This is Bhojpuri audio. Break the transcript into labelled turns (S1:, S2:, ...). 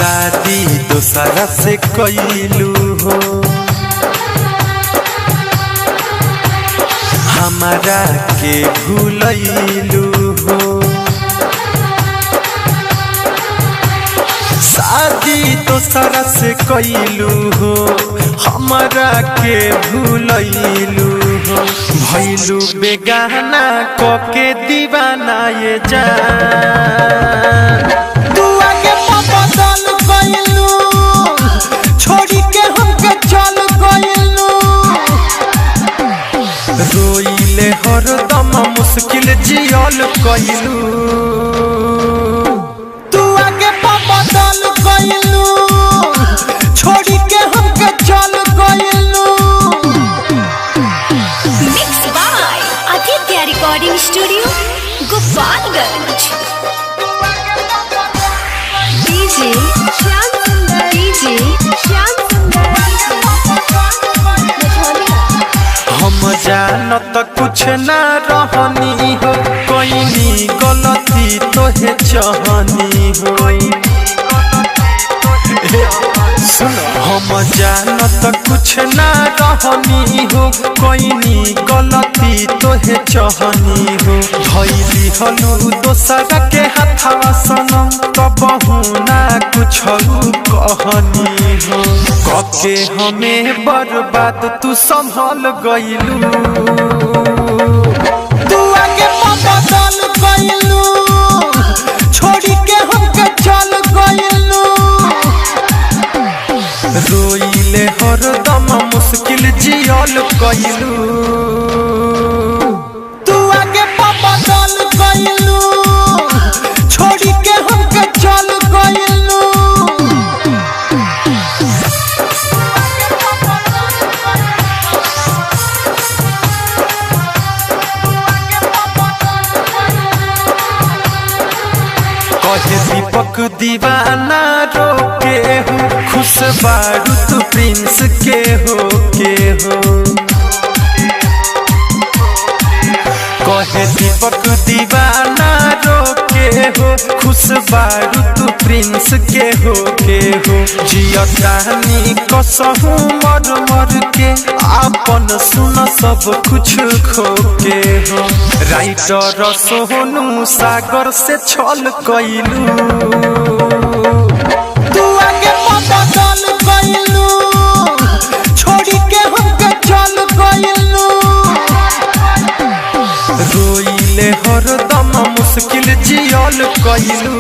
S1: शादी दोसरा से कइलू हो, हमारा के भूलैलू हो। शादी दोसरा से कइलू हो, हमारा के भूलैलू हो। भइलू बेगाना कके दीवाना ये जान,
S2: तू आगे बदल गइलू, छोड़ी के हमके चल गइलू।
S1: रोइले हरदम मुश्किल जियल कइलू,
S2: तू आगे बदल गइलू, छोड़ी के हमके चल गइलू।
S3: Mix by Aditya recording studio Gopalganj. DJ Shyam Sundar, DJ Shyam सुंदर।
S1: हम जानत कुछ ना रहनी हो, कोई गलती तोहे चाहनी हो। सुन, हम जानत कुछ ना रहनी हो, कोई गलती तोहे चाहनी हो। धैली हलू दोसरा के हाथवा सनम, कबहू ना कुछ कहनी हो। कके हमें बर्बाद तू संभल गइलू,
S2: तू आगे बदल गइलू, छोड़ी के हमके चल गइलू।
S1: रोइले हरदम मुश्किल जियल कइलू,
S2: तू आगे बदल गइलू, छोड़ी के हमके चल गइलू।
S1: कहे दीपक दीवाना रोके हो, खुश बारू तू प्रिंस के हो के हो। कहे दीपक दीवाना रोके हो, खुश बारू तू प्रिंस के हो के हो। जियतानी कसहू मर मर के, आपन सुन सब कुछ खो के हो। राइटर सोनू सागर से छल कइलू,
S2: तू आगे बदल गइलू, छोड़ी के हमके चल गइलू।
S1: रोइले हरदम मुश्किल जियल कइलू।